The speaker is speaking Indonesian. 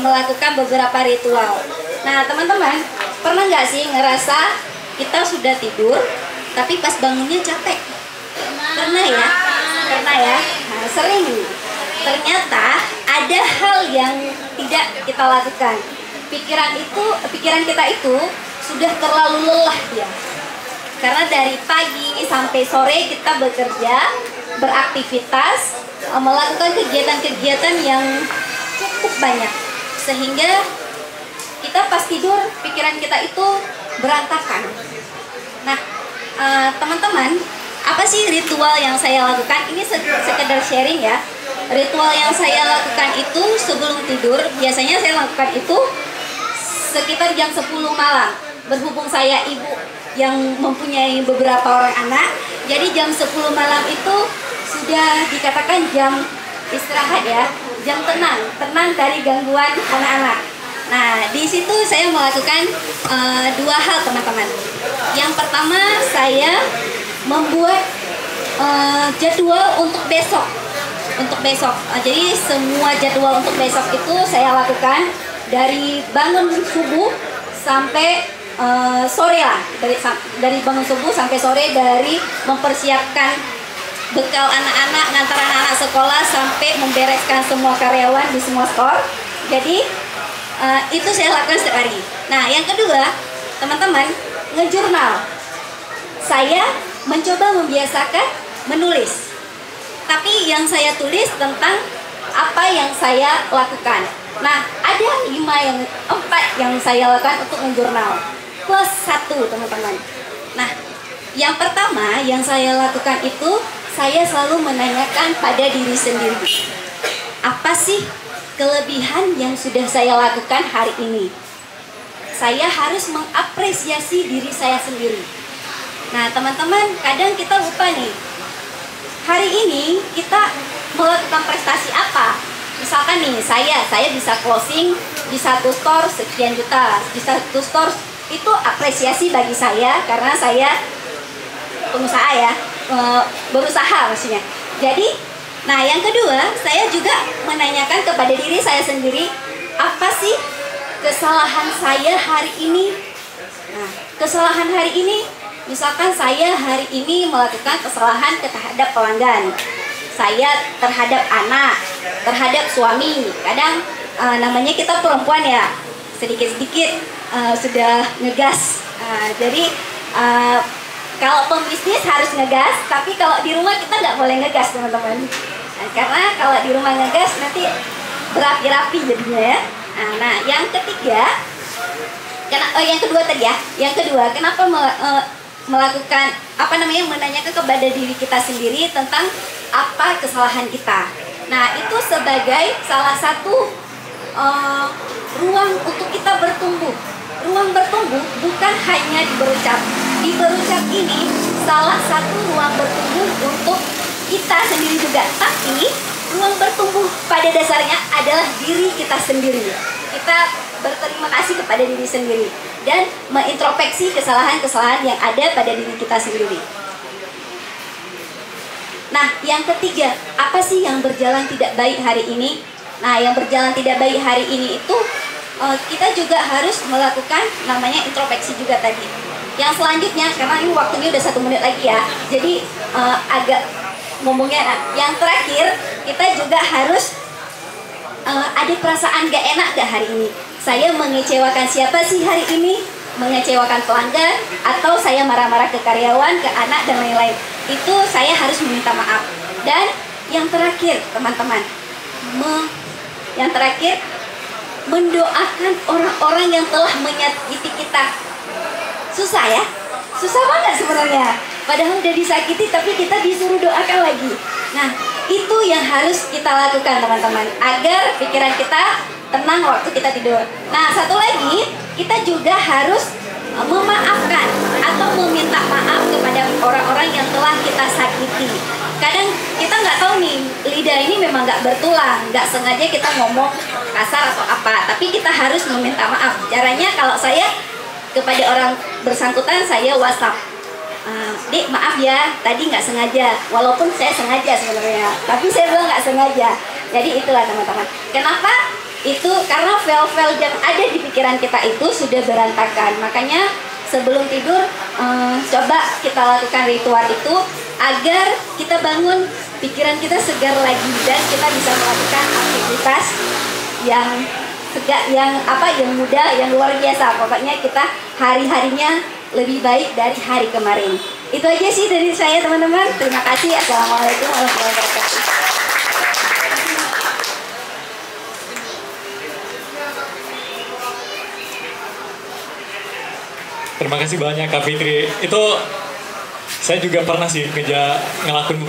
melakukan beberapa ritual. Nah teman-teman, pernah nggak sih ngerasa kita sudah tidur tapi pas bangunnya capek? Pernah ya? Pernah ya? Nah, sering. Ternyata ada hal yang tidak kita lakukan. Pikiran kita itu sudah terlalu lelah dia. Karena dari pagi sampai sore kita bekerja, beraktivitas, melakukan kegiatan-kegiatan yang cukup banyak. Sehingga kita pas tidur, pikiran kita itu berantakan. Nah, teman-teman, apa sih ritual yang saya lakukan? Ini sekedar sharing ya. Ritual yang saya lakukan itu sebelum tidur, biasanya saya lakukan itu sekitar jam 10 malam. Berhubung saya ibu yang mempunyai beberapa orang anak, jadi jam 10 malam itu sudah dikatakan jam istirahat ya, jam tenang dari gangguan anak-anak. Nah, di situ saya melakukan dua hal teman-teman. Yang pertama, saya membuat jadwal untuk besok. Jadi semua jadwal untuk besok itu saya lakukan dari bangun subuh sampai sore lah, dari bangun subuh sampai sore, dari mempersiapkan bekal anak-anak, ngantar anak-anak sekolah sampai membereskan semua karyawan di semua store. Jadi itu saya lakukan setiap hari. Nah, yang kedua, teman-teman, ngejurnal. Saya mencoba membiasakan menulis. Tapi yang saya tulis tentang apa yang saya lakukan. Nah, ada 4 yang saya lakukan untuk ngejurnal. Plus 1 teman-teman. Nah, yang pertama yang saya lakukan itu, saya selalu menanyakan pada diri sendiri, apa sih kelebihan yang sudah saya lakukan hari ini? Saya harus mengapresiasi diri saya sendiri. Nah teman-teman, kadang kita lupa nih, hari ini kita melakukan prestasi apa? Misalkan nih, saya bisa closing di satu store sekian juta, di satu store. Itu apresiasi bagi saya karena saya pengusaha ya, berusaha maksudnya. Jadi, nah yang kedua, saya juga menanyakan kepada diri saya sendiri, apa sih kesalahan saya hari ini? Nah, kesalahan hari ini, misalkan saya hari ini melakukan kesalahan terhadap pelanggan, saya terhadap anak, terhadap suami. Kadang namanya kita perempuan ya, sedikit-sedikit sudah ngegas. Jadi kalau pembisnis harus ngegas, tapi kalau di rumah kita nggak boleh ngegas teman-teman. Karena kalau di rumah ngegas nanti berapi-rapi jadinya ya. Nah yang ketiga, yang kedua tadi ya. Yang kedua, kenapa melakukan menanyakan kepada diri kita sendiri tentang apa kesalahan kita. Nah itu sebagai salah satu ruang untuk kita bertumbuh. Ruang bertumbuh bukan hanya di berucap. Di berucap ini salah satu ruang bertumbuh untuk kita sendiri juga. Tapi ruang bertumbuh pada dasarnya adalah diri kita sendiri. Kita berterima kasih kepada diri sendiri dan mengintrospeksi kesalahan-kesalahan yang ada pada diri kita sendiri. Nah, yang ketiga, apa sih yang berjalan tidak baik hari ini? Nah, yang berjalan tidak baik hari ini itu kita juga harus melakukan namanya introspeksi juga tadi. Yang selanjutnya, karena ini waktunya udah 1 menit lagi ya, jadi agak ngomongnya. Yang terakhir, kita juga harus ada perasaan gak enak gak hari ini? Saya mengecewakan siapa sih hari ini? Mengecewakan pelanggan, atau saya marah-marah ke karyawan, ke anak, dan lain-lain. Itu saya harus meminta maaf. Dan yang terakhir teman-teman, mendoakan orang-orang yang telah menyakiti kita. Susah ya? Susah banget sebenarnya. Padahal udah disakiti tapi kita disuruh doakan lagi. Nah, itu yang harus kita lakukan teman-teman, agar pikiran kita tenang waktu kita tidur. Nah, satu lagi, kita juga harus memaafkan atau meminta maaf kepada orang-orang yang telah kita sakiti. Kadang kita nggak tahu nih, lidah ini memang nggak bertulang, nggak sengaja kita ngomong kasar atau apa, tapi kita harus meminta maaf. Caranya, kalau saya kepada orang bersangkutan, saya WhatsApp, Dek maaf ya, tadi nggak sengaja. Walaupun saya sengaja sebenarnya, tapi saya bilang nggak sengaja. Jadi itulah teman-teman, kenapa itu karena file-file yang ada di pikiran kita itu sudah berantakan. Makanya sebelum tidur coba kita lakukan ritual itu agar kita bangun pikiran kita segar lagi dan kita bisa melakukan aktivitas yang yang mudah, yang luar biasa. Pokoknya kita hari-harinya lebih baik dari hari kemarin. Itu aja sih dari saya, teman-teman. Terima kasih. Assalamualaikum warahmatullahi wabarakatuh. Terima kasih banyak Kak Fitri. Itu saya juga pernah sih ngelakuin beberapa